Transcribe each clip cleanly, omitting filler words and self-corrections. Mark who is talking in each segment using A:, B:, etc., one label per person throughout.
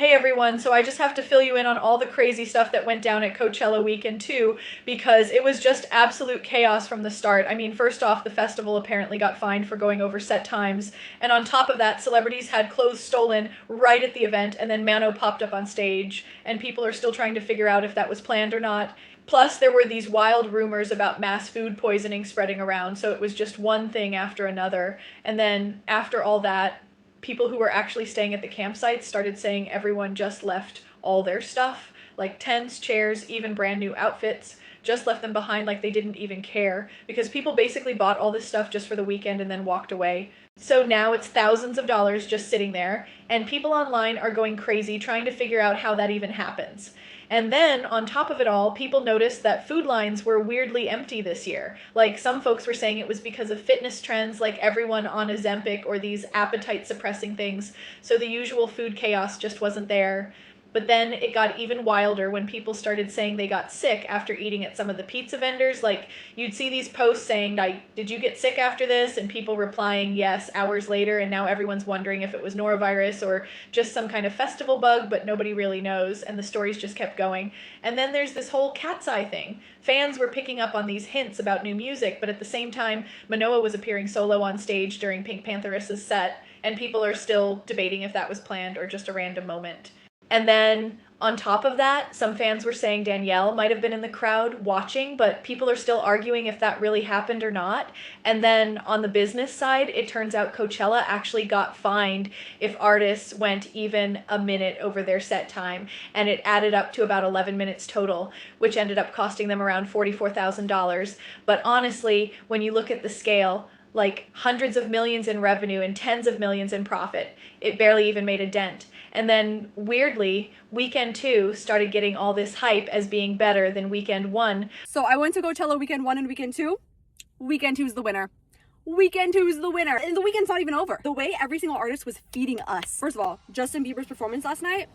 A: Hey everyone, so I just have to fill you in on all the crazy stuff that went down at Coachella weekend 2 because it was just absolute chaos from the start. I mean, first off, the festival apparently got fined for going over set times, and on top of that, celebrities had clothes stolen right at the event, and then Mano popped up on stage, and people are still trying to figure out if that was planned or not. Plus, there were these wild rumors about mass food poisoning spreading around, so it was just one thing after another. And then, after all that, people who were actually staying at the campsites started saying everyone just left all their stuff, like tents, chairs, even brand new outfits, just left them behind like they didn't even care, because people basically bought all this stuff just for the weekend and then walked away. So now it's thousands of dollars just sitting there, and people online are going crazy trying to figure out how that even happens. And then, on top of it all, people noticed that food lines were weirdly empty this year. Like, some folks were saying it was because of fitness trends, like everyone on Ozempic or these appetite-suppressing things, so the usual food chaos just wasn't there. But then it got even wilder when people started saying they got sick after eating at some of the pizza vendors. Like, you'd see these posts saying, did you get sick after this? And people replying yes hours later, and now everyone's wondering if it was norovirus or just some kind of festival bug, but nobody really knows, and the stories just kept going. And then there's this whole cat's eye thing. Fans were picking up on these hints about new music, but at the same time, Manoa was appearing solo on stage during Pink Pantheress' set, and people are still debating if that was planned or just a random moment. And then, on top of that, some fans were saying Danielle might have been in the crowd watching, but people are still arguing if that really happened or not. And then, on the business side, it turns out Coachella actually got fined if artists went even a minute over their set time, and it added up to about 11 minutes total, which ended up costing them around $44,000. But honestly, when you look at the scale, like hundreds of millions in revenue and tens of millions in profit, it barely even made a dent. And then, weirdly, Weekend 2 started getting all this hype as being better than Weekend 1.
B: So I went to Coachella Weekend 1 and Weekend 2. Weekend 2 is the winner. Weekend 2 is the winner. And the weekend's not even over. The way every single artist was feeding us. First of all, Justin Bieber's performance last night,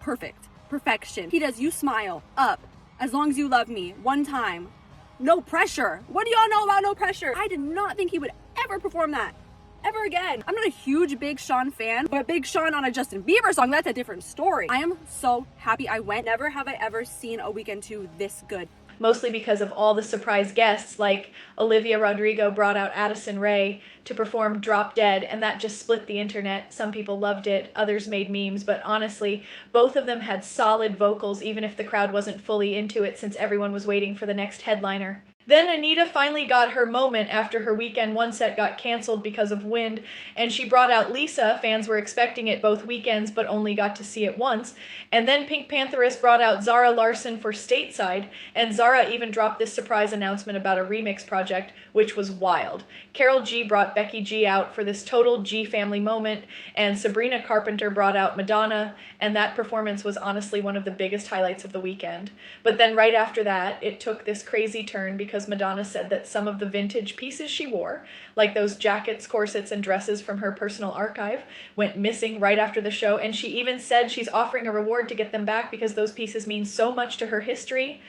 B: perfect. Perfection. He does You Smile, Up, As Long As You Love Me, one time. No pressure. What do y'all know about No Pressure? I did not think he would ever perform that. Ever again. I'm not a huge Big Sean fan, but Big Sean on a Justin Bieber song, that's a different story. I am so happy I went. Never have I ever seen a Weekend 2 this good.
A: Mostly because of all the surprise guests, like Olivia Rodrigo brought out Addison Rae to perform Drop Dead, and that just split the internet. Some people loved it, others made memes, but honestly, both of them had solid vocals even if the crowd wasn't fully into it since everyone was waiting for the next headliner. Then Anita finally got her moment after her Weekend 1 set got canceled because of wind, and she brought out Lisa. Fans were expecting it both weekends but only got to see it once. And then Pink Pantheress brought out Zara Larsson for Stateside, and Zara even dropped this surprise announcement about a remix project, which was wild. Karol G brought Becky G out for this total G family moment, and Sabrina Carpenter brought out Madonna, and that performance was honestly one of the biggest highlights of the weekend. But then right after that, it took this crazy turn because Madonna said that some of the vintage pieces she wore, like those jackets, corsets, and dresses from her personal archive, went missing right after the show, and she even said she's offering a reward to get them back because those pieces mean so much to her history.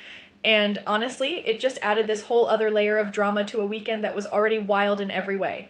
A: And honestly, it just added this whole other layer of drama to a weekend that was already wild in every way.